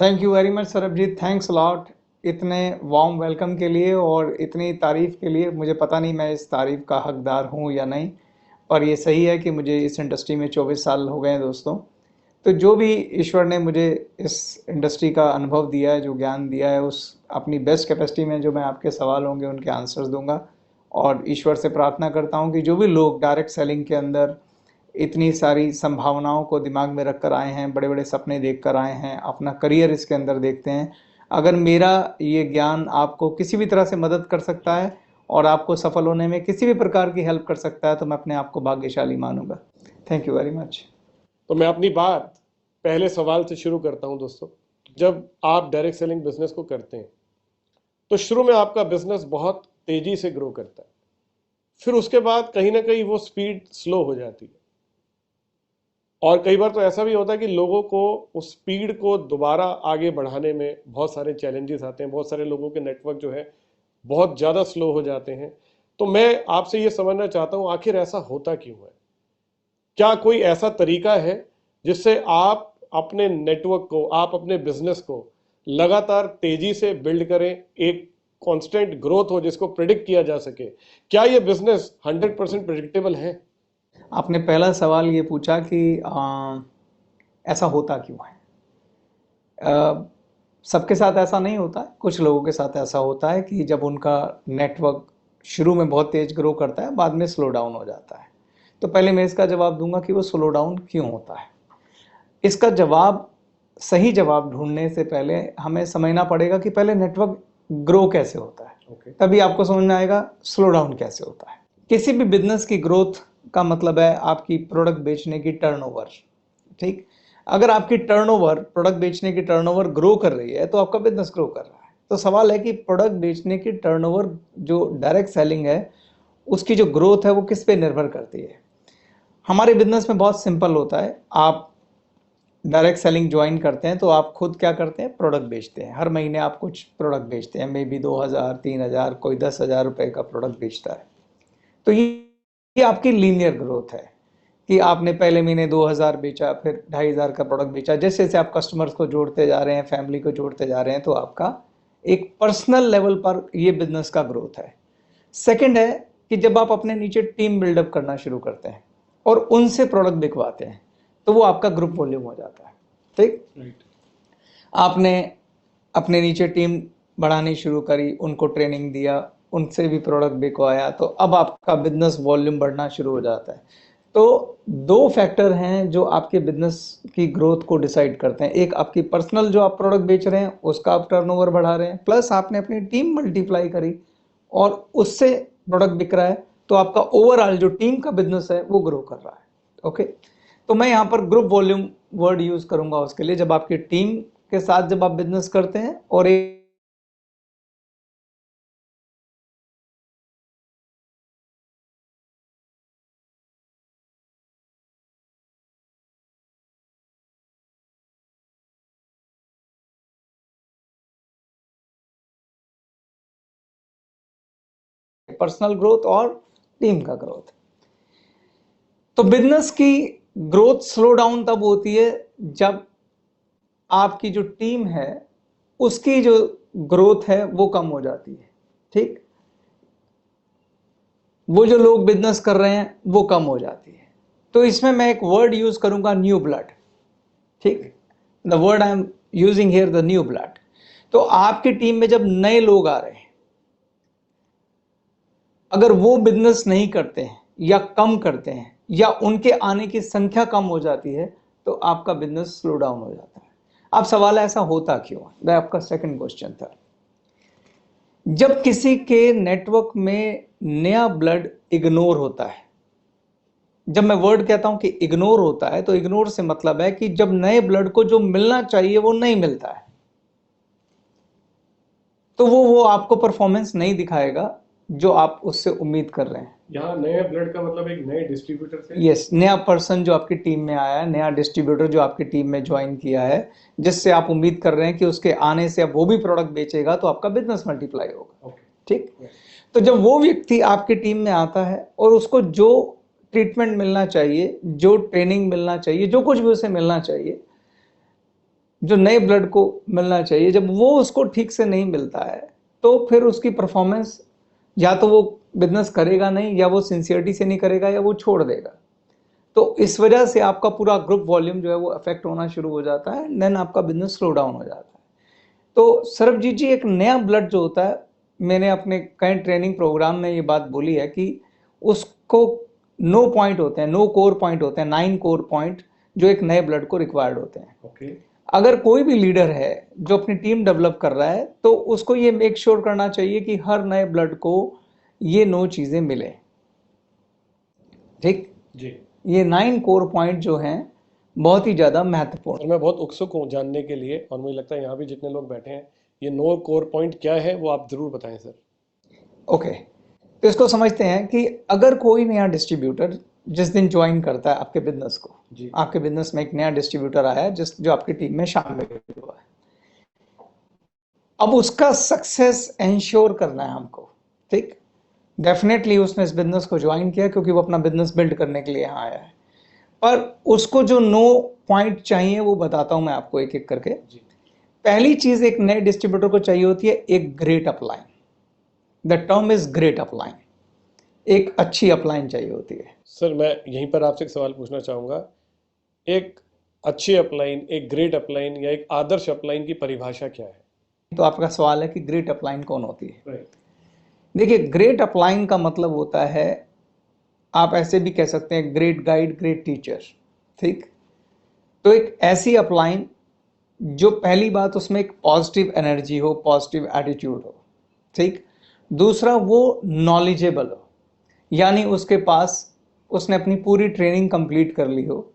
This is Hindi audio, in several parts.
Thank you very much Sarabjit, thanks lot इतने वार्म वेलकम के लिए और इतनी तारीफ़ के लिए। मुझे पता नहीं मैं इस तारीफ़ का हकदार हूँ या नहीं, और ये सही है कि मुझे इस इंडस्ट्री में 24 साल हो गए हैं दोस्तों। तो जो भी ईश्वर ने मुझे इस इंडस्ट्री का अनुभव दिया है, जो ज्ञान दिया है, उस अपनी बेस्ट कैपेसिटी में जो मैं आपके सवाल होंगे उनके आंसर्स दूंगा। और ईश्वर से प्रार्थना करता हूँ कि जो भी लोग डायरेक्ट सेलिंग के अंदर इतनी सारी संभावनाओं को दिमाग में रख कर आए हैं, बड़े बड़े सपने देख कर आए हैं, अपना करियर इसके अंदर देखते हैं, अगर मेरा ये ज्ञान आपको किसी भी तरह से मदद कर सकता है और आपको सफल होने में किसी भी प्रकार की हेल्प कर सकता है तो मैं अपने आप को भाग्यशाली मानूंगा। Thank you very much. तो मैं अपनी बात पहले सवाल से शुरू करता हूं दोस्तों। जब आप डायरेक्ट सेलिंग बिजनेस को करते हैं तो शुरू में आपका बिजनेस बहुत तेजी से ग्रो करता है, फिर उसके बाद कहीं ना कहीं वो स्पीड स्लो हो जाती है, और कई बार तो ऐसा भी होता है कि लोगों को उस स्पीड को दोबारा आगे बढ़ाने में बहुत सारे चैलेंजेस आते हैं, बहुत सारे लोगों के नेटवर्क जो है बहुत ज़्यादा स्लो हो जाते हैं। तो मैं आपसे ये समझना चाहता हूँ आखिर ऐसा होता क्यों है? क्या कोई ऐसा तरीका है जिससे आप अपने नेटवर्क को, आप अपने बिजनेस को लगातार तेजी से बिल्ड करें, एक कांस्टेंट ग्रोथ हो जिसको प्रिडिक्ट किया जा सके? क्या ये बिजनेस 100% प्रिडिक्टेबल है? आपने पहला सवाल ये पूछा कि ऐसा होता क्यों है। सबके साथ ऐसा नहीं होता है, कुछ लोगों के साथ ऐसा होता है कि जब उनका नेटवर्क शुरू में बहुत तेज ग्रो करता है, बाद में स्लो डाउन हो जाता है। तो पहले मैं इसका जवाब दूंगा कि वो स्लो डाउन क्यों होता है। इसका जवाब, सही जवाब ढूंढने से पहले हमें समझना पड़ेगा कि पहले नेटवर्क ग्रो कैसे होता है, तभी आपको समझ में आएगा स्लो डाउन कैसे होता है। किसी भी बिजनेस की ग्रोथ का मतलब है आपकी प्रोडक्ट बेचने की टर्नओवर। ठीक, अगर आपकी टर्नओवर, प्रोडक्ट बेचने की टर्नओवर ग्रो कर रही है तो आपका बिजनेस ग्रो कर रहा है। तो सवाल है कि प्रोडक्ट बेचने की टर्नओवर जो डायरेक्ट सेलिंग है उसकी जो ग्रोथ है वो किस पे निर्भर करती है। हमारे बिजनेस में बहुत सिंपल होता है। आप डायरेक्ट सेलिंग ज्वाइन करते हैं तो आप खुद क्या करते हैं, प्रोडक्ट बेचते हैं। हर महीने आप कुछ प्रोडक्ट बेचते हैं, मे बी 2000, 3000, कोई 10,000 रुपए का प्रोडक्ट बेचता है। तो ये आपकी लीनियर ग्रोथ है कि आपने पहले महीने 2000 बेचा, फिर 2500 का प्रोडक्ट बेचा। जैसे जैसे आप कस्टमर्स को जोड़ते जा रहे हैं, फैमिली को जोड़ते जा रहे हैं, तो आपका एक पर्सनल लेवल पर ये बिजनेस का ग्रोथ है। सेकंड है कि जब आप अपने नीचे टीम बिल्डअप करना शुरू करते हैं और उनसे प्रोडक्ट बिकवाते हैं तो वो आपका ग्रुप वॉल्यूम हो जाता है। ठीक, आपने अपने नीचे टीम बढ़ानी शुरू करी, उनको ट्रेनिंग दिया, उनसे भी प्रोडक्ट बिकवाया, तो अब आपका बिजनेस वॉल्यूम बढ़ना शुरू हो जाता है। तो दो फैक्टर हैं जो आपके बिजनेस की ग्रोथ को डिसाइड करते हैं। एक आपकी पर्सनल, जो आप प्रोडक्ट बेच रहे हैं उसका आप टर्नओवर बढ़ा रहे हैं, प्लस आपने अपनी टीम मल्टीप्लाई करी और उससे प्रोडक्ट बिक रहा है, तो आपका ओवरऑल जो टीम का बिजनेस है वो ग्रो कर रहा है। ओके, तो मैं यहाँ पर ग्रुप वॉल्यूम वर्ड यूज करूंगा उसके लिए। जब आपकी टीम के साथ जब आप बिजनेस करते हैं और एक पर्सनल ग्रोथ और टीम का ग्रोथ। तो बिजनेस की ग्रोथ स्लो डाउन तब होती है जब आपकी जो टीम है उसकी जो ग्रोथ है वो कम हो जाती है। ठीक, वो जो लोग बिजनेस कर रहे हैं वो कम हो जाती है। तो इसमें मैं एक वर्ड यूज करूंगा, न्यू ब्लड। ठीक, the word I am using here, the new blood. तो आपकी टीम में जब नए लोग आ रहे हैं, अगर वो बिजनेस नहीं करते हैं या कम करते हैं या उनके आने की संख्या कम हो जाती है तो आपका बिजनेस स्लो डाउन हो जाता है। अब सवाल है ऐसा होता क्यों, वह आपका सेकंड क्वेश्चन था। जब किसी के नेटवर्क में नया ब्लड इग्नोर होता है, जब मैं वर्ड कहता हूं कि इग्नोर होता है तो इग्नोर से मतलब है कि जब नए ब्लड को जो मिलना चाहिए वो नहीं मिलता है, तो वो आपको परफॉर्मेंस नहीं दिखाएगा जो आप उससे उम्मीद कर रहे हैं। यहाँ नए ब्लड का मतलब एक नए डिस्ट्रीब्यूटर से? यस, नया पर्सन जो आपकी टीम में आया है, नया डिस्ट्रीब्यूटर जो आपकी टीम में ज्वाइन किया है, जिससे आप उम्मीद कर रहे हैं कि उसके आने से अब वो भी प्रोडक्ट बेचेगा तो आपका बिजनेस मल्टीप्लाई होगा। ठीक, तो जब वो व्यक्ति आपकी टीम में आता है और उसको जो ट्रीटमेंट मिलना चाहिए, जो ट्रेनिंग मिलना चाहिए, जो कुछ भी उसे मिलना चाहिए, जो नए ब्लड को मिलना चाहिए, जब वो उसको ठीक से नहीं मिलता है तो फिर उसकी परफॉर्मेंस, या तो वो बिजनेस करेगा नहीं, या वो सिंसियरिटी से नहीं करेगा, या वो छोड़ देगा। तो इस वजह से आपका पूरा ग्रुप वॉल्यूम जो है वो अफेक्ट होना शुरू हो जाता है, देन आपका बिजनेस स्लो डाउन हो जाता है। तो सरबजीत जी, एक नया ब्लड जो होता है, मैंने अपने कई ट्रेनिंग प्रोग्राम में ये बात बोली है कि उसको नो पॉइंट होते हैं, नो कोर पॉइंट होते हैं, 9 कोर पॉइंट जो एक नए ब्लड को रिक्वायर्ड होते हैं। ओके। अगर कोई भी लीडर है जो अपनी टीम डेवलप कर रहा है, तो उसको ये मेक श्योर करना चाहिए कि हर नए ब्लड को ये 9 चीजें मिले। ठीक जी। ये 9 कोर पॉइंट जो हैं बहुत ही ज्यादा महत्वपूर्ण। और मैं बहुत उत्सुक हूँ जानने के लिए, और मुझे लगता है यहाँ भी जितने लोग बैठे हैं, ये 9 कोर पॉइंट क्या है वो आप जरूर बताएं सर। ओके, तो इसको समझते हैं कि अगर कोई नया डिस्ट्रीब्यूटर जिस दिन ज्वाइन करता है आपके बिजनेस को, जी। आपके बिजनेस में एक नया डिस्ट्रीब्यूटर आया है जो आपकी टीम में शामिल हुआ है, अब उसका सक्सेस एंश्योर करना है हमको। ठीक, डेफिनेटली उसने इस बिजनेस को ज्वाइन किया क्योंकि वो अपना बिजनेस बिल्ड करने के लिए यहाँ आया है, पर उसको जो 9 पॉइंट चाहिए वो बताता हूं मैं आपको एक एक करके। पहली चीज एक नए डिस्ट्रीब्यूटर को चाहिए होती है एक great upline. The term is great upline. एक अच्छी अपलाइन चाहिए होती है। सर मैं यहीं पर आपसे एक सवाल पूछना चाहूँगा, एक अच्छी अपलाइन, एक ग्रेट अपलाइन या एक आदर्श अपलाइन की परिभाषा क्या है? तो आपका सवाल है कि ग्रेट अपलाइन कौन होती है। राइट। देखिए, ग्रेट अपलाइन का मतलब होता है, आप ऐसे भी कह सकते हैं ग्रेट गाइड, ग्रेट टीचर। ठीक, तो एक ऐसी अपलाइन जो पहली बात उसमें एक पॉजिटिव एनर्जी हो, पॉजिटिव एटीट्यूड हो। ठीक, दूसरा वो नॉलेजेबल हो, यानी उसके पास, उसने अपनी पूरी ट्रेनिंग कंप्लीट कर ली हो,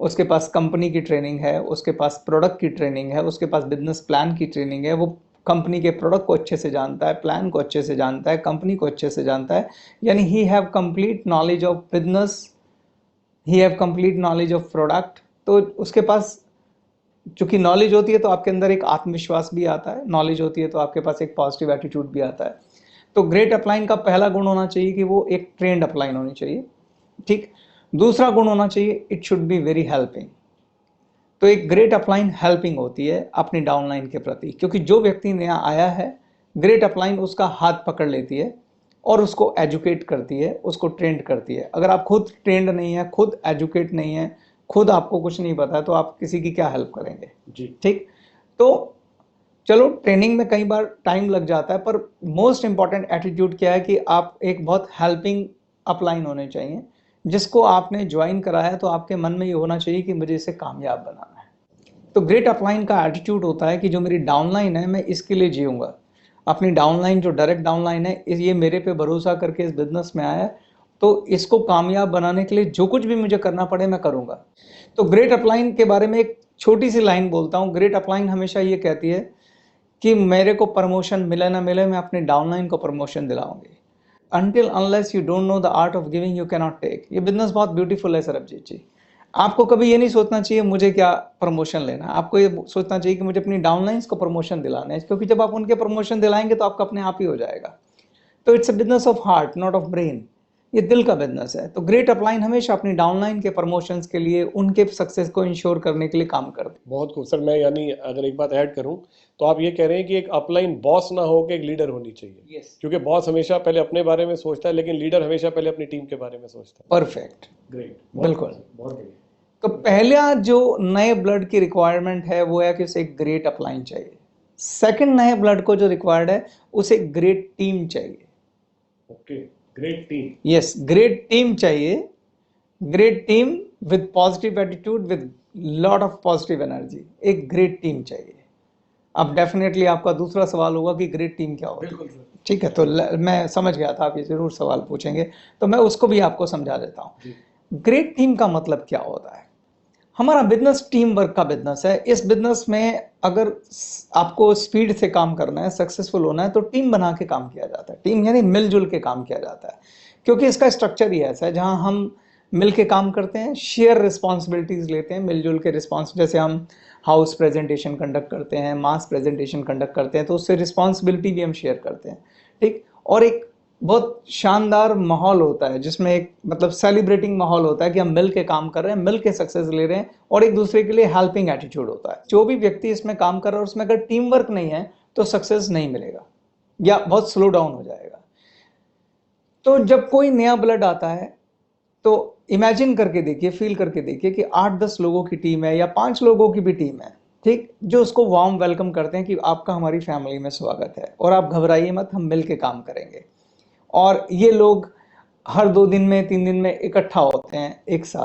उसके पास कंपनी की ट्रेनिंग है, उसके पास प्रोडक्ट की ट्रेनिंग है, उसके पास बिजनेस प्लान की ट्रेनिंग है, वो कंपनी के प्रोडक्ट को अच्छे से जानता है, प्लान को अच्छे से जानता है, कंपनी को अच्छे से जानता है, यानी he have complete knowledge of business, he have complete knowledge of product. तो उसके पास चूंकि नॉलेज होती है तो आपके अंदर एक आत्मविश्वास भी आता है, नॉलेज होती है तो आपके पास एक पॉजिटिव एटीट्यूड भी आता है। तो ग्रेट अपलाइन का पहला गुण होना चाहिए कि वो एक ट्रेंड अपलाइन होनी चाहिए। ठीक, दूसरा गुण होना चाहिए it should be very helping. तो एक ग्रेट अपलाइन हेल्पिंग होती है अपनी डाउनलाइन के प्रति, क्योंकि जो व्यक्ति नया आया है, ग्रेट अपलाइन उसका हाथ पकड़ लेती है और उसको एजुकेट करती है, उसको ट्रेंड करती है। अगर आप खुद ट्रेंड नहीं है, खुद एजुकेट नहीं है, खुद आपको कुछ नहीं पता, तो आप किसी की क्या हेल्प करेंगे जी। ठीक, तो चलो ट्रेनिंग में कई बार टाइम लग जाता है, पर मोस्ट इंपॉर्टेंट एटीट्यूड क्या है कि आप एक बहुत हेल्पिंग अपलाइन होने चाहिए। जिसको आपने ज्वाइन कराया है तो आपके मन में ये होना चाहिए कि मुझे इसे कामयाब बनाना है। तो ग्रेट अपलाइन का एटीट्यूड होता है कि जो मेरी डाउनलाइन है मैं इसके लिए जीऊंगा। अपनी डाउनलाइन जो डायरेक्ट डाउनलाइन है, ये मेरे पे भरोसा करके इस बिजनेस में आया है, तो इसको कामयाब बनाने के लिए जो कुछ भी मुझे करना पड़े मैं करूंगा। तो ग्रेट अपलाइन के बारे में एक छोटी सी लाइन बोलता हूँ। ग्रेट अपलाइन हमेशा ये कहती है कि मेरे को प्रमोशन मिले ना मिले, मैं अपने डाउनलाइन को promotion दिलाऊंगी। Until unless you don't know the art of giving, you cannot take। ये बिजनेस बहुत ब्यूटीफुल है सरबजीत जी। आपको कभी ये नहीं सोचना चाहिए मुझे क्या प्रमोशन लेना है, आपको ये सोचना चाहिए कि मुझे अपनी डाउनलाइंस को प्रमोशन दिलाना है, क्योंकि जब आप उनके प्रमोशन दिलाएंगे तो आपका अपने आप ही हो जाएगा। तो it's a business of heart, not of brain. ये दिल का बिजनेस है। तो ग्रेट अपलाइन हमेशा अपनी डाउनलाइन के प्रमोशंस के लिए, उनके सक्सेस को इंश्योर करने के लिए काम करते। बहुत खूब सर। मैं यानी अगर एक बात ऐड करूं तो आप ये कह रहे हैं कि एक अपलाइन बॉस ना हो के एक लीडर होनी चाहिए। yes। क्योंकि बॉस हमेशा पहले अपने बारे में सोचता है, लेकिन लीडर हमेशा पहले अपनी टीम के बारे में सोचता है। परफेक्ट, ग्रेट, बिल्कुल। बहुत बढ़िया। तो पहला जो नए ब्लड की रिक्वायरमेंट है वो है कि उसे एक ग्रेट अपलाइन चाहिए। सेकंड, नए ब्लड को जो रिक्वायर्ड है उसे ग्रेट टीम चाहिए। Okay, great team. Yes, great team चाहिए। Great team with positive attitude, with lot of positive energy. एक ग्रेट टीम चाहिए। अब डेफिनेटली आपका दूसरा सवाल होगा कि ग्रेट टीम क्या होती है। ठीक है, तो मैं समझ गया था आप ये जरूर सवाल पूछेंगे, तो मैं उसको भी आपको समझा देता हूँ। ग्रेट टीम का मतलब क्या होता है? हमारा बिजनेस टीम वर्क का बिजनेस है। इस बिजनेस में अगर आपको स्पीड से काम करना है, सक्सेसफुल होना है, तो टीम बना के काम किया जाता है। टीम यानी मिलजुल के काम किया जाता है, क्योंकि इसका स्ट्रक्चर ही ऐसा है जहां हम मिल के काम करते हैं, शेयर रिस्पॉन्सिबिलिटीज लेते हैं, मिलजुल के रिस्पॉन्स। जैसे हम हाउस प्रेजेंटेशन कंडक्ट करते हैं, मास प्रेजेंटेशन कंडक्ट करते हैं, तो उससे रिस्पॉन्सिबिलिटी भी हम शेयर करते हैं। ठीक, और एक बहुत शानदार माहौल होता है जिसमें एक मतलब सेलिब्रेटिंग माहौल होता है कि हम मिल के काम कर रहे हैं, मिल के सक्सेस ले रहे हैं, और एक दूसरे के लिए हेल्पिंग एटीट्यूड होता है। जो भी व्यक्ति इसमें काम कर रहा है उसमें अगर टीम वर्क नहीं है तो सक्सेस नहीं मिलेगा या बहुत स्लो डाउन हो जाएगा। तो जब कोई नया ब्लड आता है तो इमेजिन करके देखिए, फील करके देखिए कि 8-10 लोगों की टीम है या 5 लोगों की भी टीम है, ठीक, जो उसको वार्म वेलकम करते हैं कि आपका हमारी फैमिली में स्वागत है और आप घबराइए मत, हम मिल के काम करेंगे। और ये लोग हर 2 दिन में 3 दिन में इकट्ठा होते हैं एक साथ,